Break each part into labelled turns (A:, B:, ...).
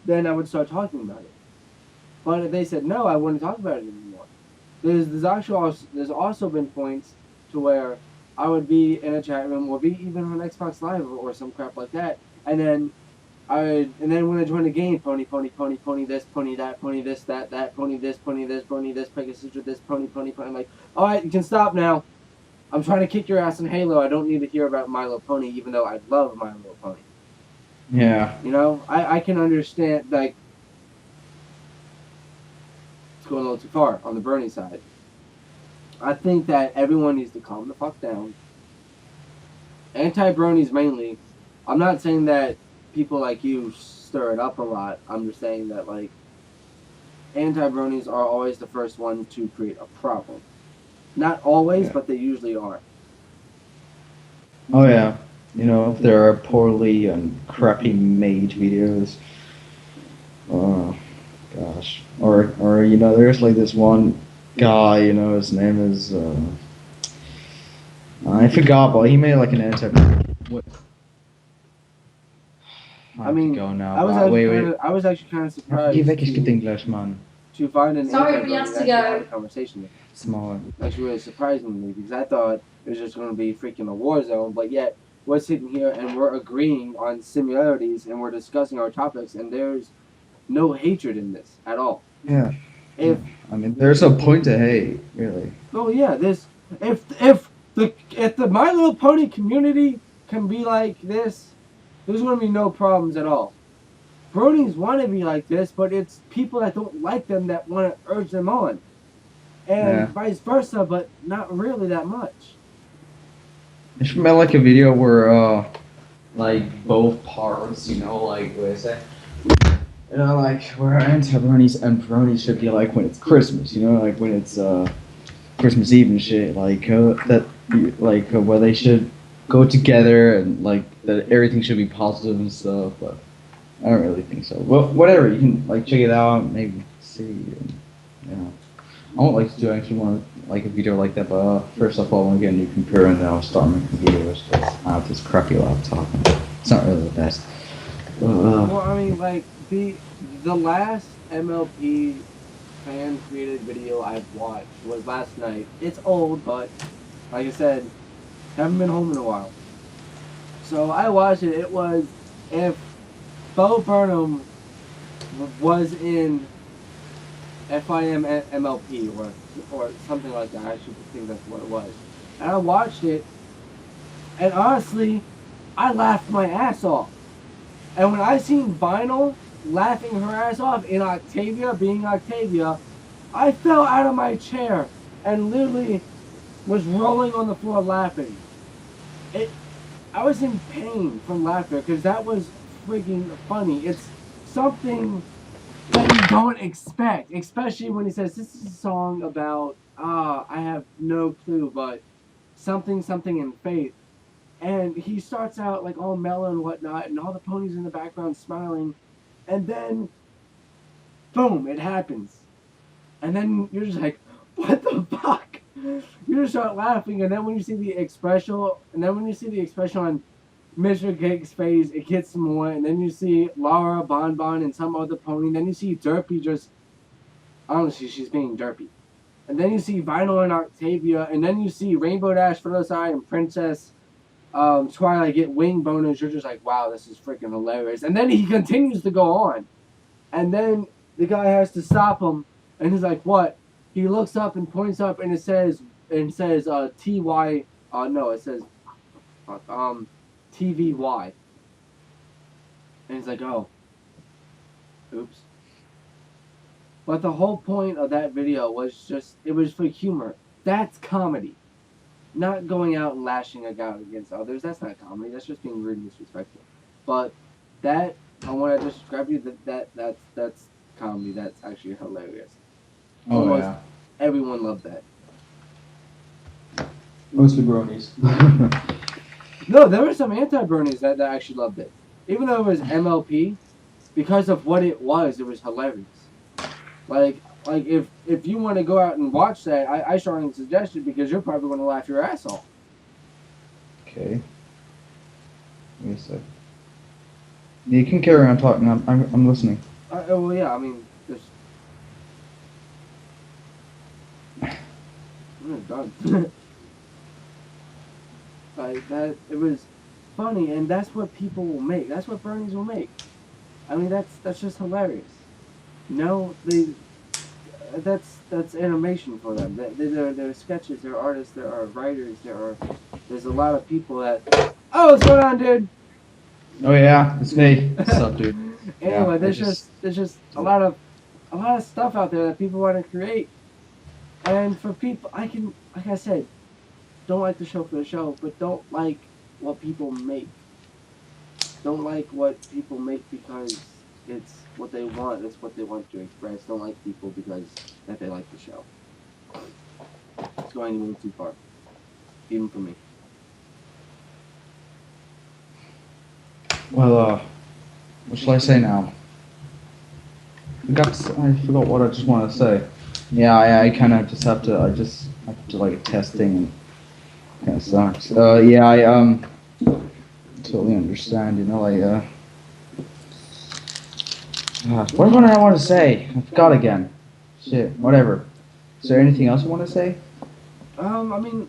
A: then I would start talking about it. But if they said no, I wouldn't talk about it anymore. There's also been points to where I would be in a chat room or be even on Xbox Live or some crap like that, and then when I join the game, pony, pony, pony, pony this, pony that, pony this, that, pony this, pony this, pony this, Pegasus with this, pony, pony, pony. I'm like, all right, you can stop now. I'm trying to kick your ass in Halo. I don't need to hear about My Little Pony, even though I love My Little Pony.
B: Yeah.
A: You know, I can understand, like, it's going a little too far on the Brony side. I think that everyone needs to calm the fuck down. Anti Bronies mainly. I'm not saying that people like you stir it up a lot. I'm just saying that, like, Anti Bronies are always the first ones to create a problem. Not always, but they usually are.
B: Oh yeah, you know, if there are poorly and crappy made videos. Oh gosh, or you know, there's like this one guy, you know, his name is I forgot, but he made like an anti. What?
A: I mean,
B: go now.
A: I was actually kind of surprised.
B: Give English, man.
A: To find an
C: Sorry, we have to go.
A: Conversation with.
B: Small.
A: Actually, really surprising me because I thought it was just going to be freaking a war zone, but yet we're sitting here and we're agreeing on similarities and we're discussing our topics, and there's no hatred in this at all.
B: Yeah.
A: If
B: I mean, there's no point to hate, really.
A: Oh yeah, if the My Little Pony community can be like this, there's going to be no problems at all. Bronies want to be like this, but it's people that don't like them that want to urge them on. And vice versa, but not really that much.
B: I should make like a video where, like, both parts, you know, like, what I say? You know, like, where Anti-Bronies and Bronies should be like when it's Christmas, you know, like when it's, Christmas Eve and shit, like, where they should go together and, like, that everything should be positive and stuff, but I don't really think so. Well, whatever, you can, like, check it out, maybe see, and, you know. I won't like to do actually want like a video like that, but first of all, I want to get a new computer and then I'll start making videos. I have this crappy laptop. It's not really the best.
A: Well, I mean, like the last MLP fan created video I've watched was last night. It's old, but like I said, haven't been home in a while. So I watched it. It was if Bo Burnham was in FIM MLP or something like that. I should think that's what it was. And I watched it, and honestly, I laughed my ass off. And when I seen Vinyl laughing her ass off in Octavia being Octavia, I fell out of my chair and literally was rolling on the floor laughing. I was in pain from laughter because that was freaking funny. It's something that you don't expect, especially when he says this is a song about I have no clue, but something in faith, and he starts out like all mellow and whatnot, and all the ponies in the background smiling, and then boom, it happens, and then you're just like, what the fuck? You just start laughing, and then when you see the expression, on Mr. Cake's face, it gets more, and then you see Laura, Bonbon, and some other pony, and then you see Derpy just, honestly, she's being Derpy. And then you see Vinyl and Octavia, and then you see Rainbow Dash, Philosophy, and Princess Twilight get wing boners. You're just like, wow, this is freaking hilarious. And then he continues to go on. And then the guy has to stop him, and he's like, what? He looks up and points up, and it says TY, no, it says, TVY. And he's like, oh, oops. But the whole point of that video was just, it was for humor. That's comedy. Not going out and lashing out against others. That's not comedy. That's just being rude and disrespectful. But that, I want to describe you that's comedy. That's actually hilarious.
B: Oh,
A: almost
B: yeah.
A: Everyone loved that.
B: Mostly Bronies.
A: No, there were some anti-Bronies that actually loved it. Even though it was MLP, because of what it was hilarious. Like if you want to go out and watch that, I strongly suggest it because you're probably going to laugh your ass off.
B: Okay. Give me a sec. You can carry on talking. I'm listening.
A: well, yeah. I mean, there's. I'm done. Like that, it was funny, and that's what people will make. That's what Bronies will make. I mean, that's just hilarious. No, that's animation for them. They're sketches. They're artists. There are writers. There's a lot of people that. Oh, what's going on, dude?
B: Oh yeah, it's me. What's up, dude?
A: Anyway,
B: Yeah,
A: there's just a lot of stuff out there that people want to create, and for people, like I said, don't like the show for the show, but don't like what people make. Don't like what people make because it's what they want. It's what they want to express. Don't like people because that they like the show. It's going a little too far, even for me.
B: Well, what shall I say now? I forgot what I just wanted to say. Yeah, I kind of just have to. I just have to like testing. Kind of sucks. Yeah, I totally understand. You know, what did I want to say? I forgot again. Shit. Whatever. Is there anything else you want to say?
A: I mean,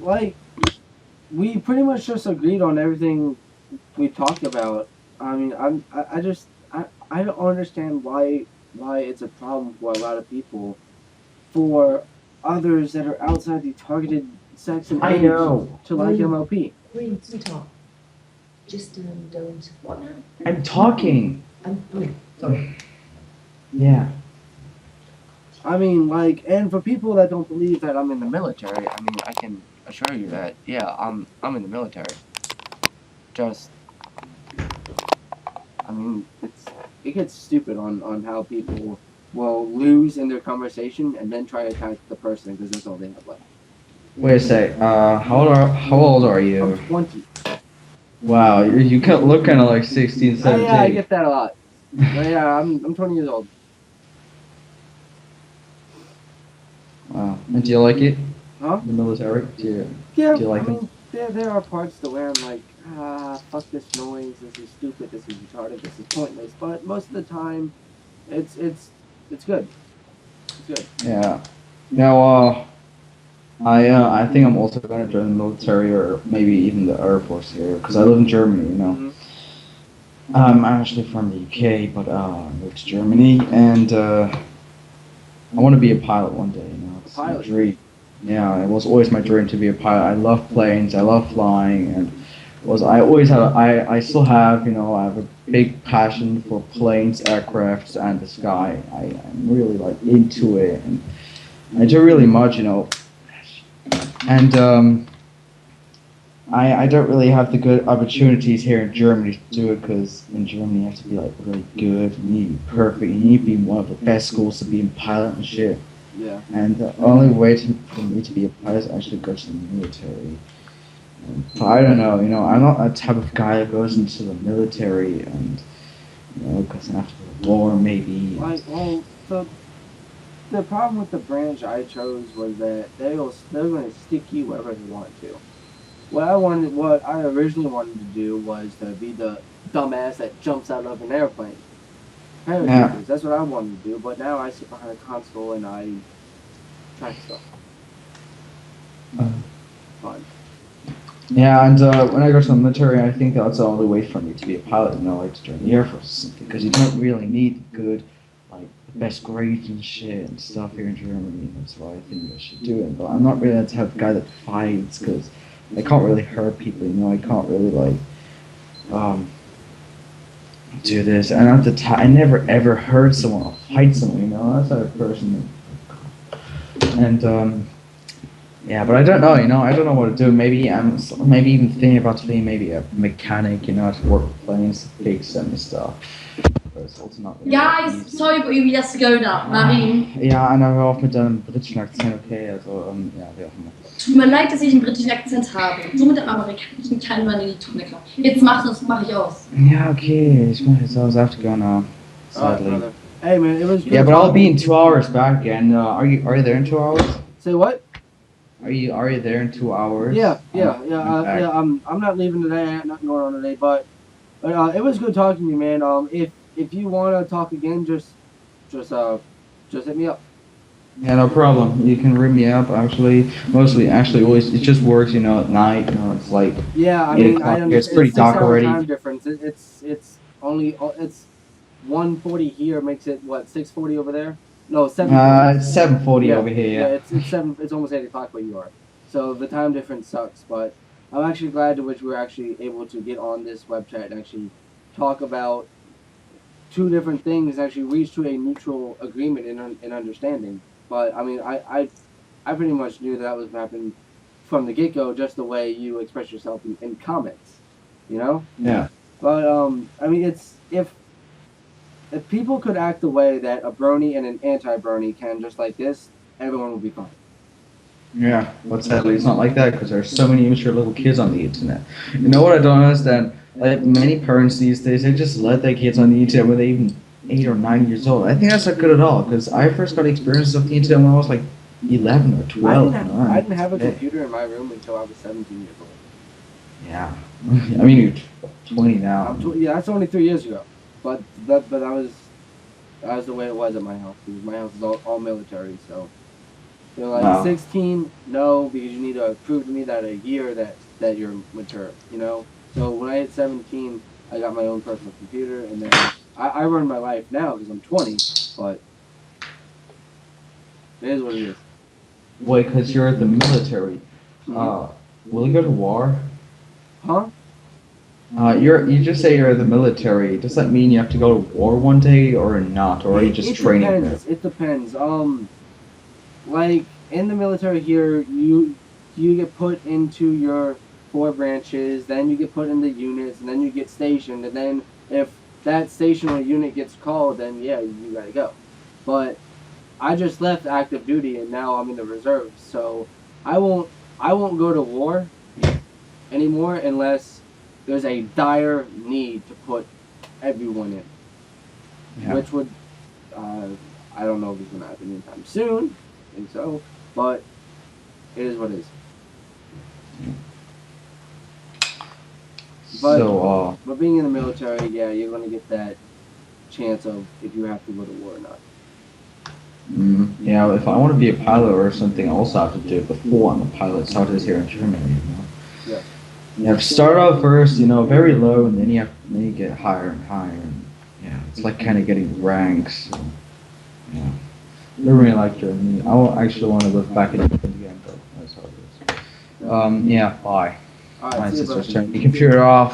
A: like, we pretty much just agreed on everything we talked about. I mean, I don't understand why it's a problem for a lot of people. For others that are outside the targeted sex and age to like MLP.
C: Green, talk. Just don't. What now?
B: I'm talking.
C: Sorry.
B: Yeah.
A: I mean, like, and for people that don't believe that I'm in the military, I mean, I can assure you that, yeah, I'm in the military. Just, I mean, it gets stupid on how people will lose in their conversation and then try to attack the person because that's all they have left.
B: Wait a sec. How old are you?
A: I'm 20.
B: Wow, you look kind of like 16, 17.
A: Yeah, I get that a lot. But yeah, I'm 20 years old.
B: Wow. And do you like it?
A: Huh?
B: The military?
A: Yeah,
B: do you like
A: I mean, there are parts to where I'm like, fuck this noise, this is stupid, this is retarded, this is pointless. But most of the time, it's good. It's good.
B: Yeah. Now, I think I'm also going to join the military or maybe even the Air Force here because I live in Germany, you know.
A: Mm-hmm.
B: I'm actually from the UK, but I moved to Germany and I want to be a pilot one day, you know. It's my dream. Yeah, it was always my dream to be a pilot. I love planes, I love flying, and I still have, you know, I have a big passion for planes, aircrafts, and the sky. I'm really like into it, and I do really much, you know. And I don't really have the good opportunities here in Germany to do it because in Germany you have to be like really good, you need to be perfect, you need to be in one of the best schools to be a pilot and shit.
A: Yeah.
B: And the only way for me to be a pilot is actually go to the military. But I don't know, you know, I'm not that type of guy that goes into the military and, you know, because after the war maybe.
A: Like, well, the problem with the branch I chose was that they're going to stick you wherever they want to. What I originally wanted to do was to be the dumbass that jumps out of an airplane.
B: Yeah.
A: That's what I wanted to do, but now I sit behind a console and I track stuff. Fun.
B: Yeah, and when I go to the military, I think that's the only way for me to be a pilot, you know, like to join the Air Force or something, because you don't really need good, like, the best grades and shit and stuff here in Germany. That's why I think I should do it. But I'm not really the type of guy that fights, because I can't really hurt people, you know, I can't really, like, do this. And at the time, I never ever hurt someone or fight someone, you know, that's not a person. And, yeah, but I don't know, you know, I don't know what to do. Maybe I'm even thinking about being maybe a mechanic, you know, to work with planes, fix them and stuff. But it's also not really
C: Guys, sorry, but you have to go now. Marien.
B: Ja, und hör auf mit deinem britischen Akzent, okay, also, ja, wie auch immer.
C: Tut mir leid, dass ich einen britischen Akzent habe. So mit dem amerikanischen kann man nicht tun, klar. Jetzt mach ich aus.
B: Ja, okay, ich mach jetzt aus, I have to go now, sadly.
A: Hey man, it was good.
B: Yeah, but I'll be in 2 hours back again. Are you there in 2 hours?
A: Say what?
B: Are you there in 2 hours?
A: Yeah. I'm not leaving today. I have nothing going on today, but it was good talking to you, man. if you want to talk again, just hit me up.
B: Yeah, no problem. You can ring me up. Actually, actually, always it just works. At night. It's like
A: Yeah, I
B: 8
A: mean, I
B: o'clock here. It's
A: understand.
B: pretty
A: It's
B: dark
A: 6 hour
B: already.
A: time difference. It's 1:40 here makes it what 6:40 over there? No, 7:40.
B: It's 7:40 over here.
A: Yeah, it's 7. It's almost 8 o'clock where you are. So the time difference sucks, but I'm actually glad to which we're actually able to get on this web chat and actually talk about two different things and actually reach to a mutual agreement and understanding. But I mean, I pretty much knew that was happening from the get go, just the way you express yourself in comments, you know.
B: Yeah.
A: But I mean, it's if people could act the way that a brony and an anti brony can, just like this, everyone would be fine.
B: Yeah, but sadly it's not like that because there's so many immature little kids on the internet. You know what I don't understand? Like many parents these days, they just let their kids on the internet when they're even 8 or 9 years old. I think that's not good at all because I first got experiences of the internet when I was like 11 or 12.
A: I didn't have a computer in my room until I was 17 years old.
B: Yeah, I mean you're 20 now.
A: Yeah, that's only 3 years ago. But that was the way it was at my house. Because my house is all military, so. They're like,
B: Wow.
A: 16, no, because you need to prove to me that a year that you're mature, So when I hit 17, I got my own personal computer, and then I run my life now because I'm 20, but it is what it is.
B: Wait, because you're in the military. Will you go to war?
A: Huh?
B: You just say you're in the military. Does that mean you have to go to war one day or not, or are you just training there?
A: It depends. Like in the military here, you get put into your 4 branches, then you get put in the units, and then you get stationed, and then if that station or unit gets called, then yeah, you gotta go. But I just left active duty, and now I'm in the reserves, so I won't go to war anymore unless there's a dire need to put everyone in, which would I don't know if it's gonna happen anytime soon. Think so, but it is what it is. But being in the military, yeah, you're gonna get that chance of if you have to go to war or not.
B: Yeah, if I want to be a pilot or something, I also have to do it before I'm a pilot. So it is here in Germany,
A: Yeah.
B: You have to start off first, very low, and then you get higher and higher, and yeah, it's like kind of getting ranks. So, yeah. I don't really like Germany. I actually want to live back in England again, but that's how it is. Yeah, bye.
A: All right,
B: My
A: see you,
B: sister's
A: bro.
B: turning the computer off.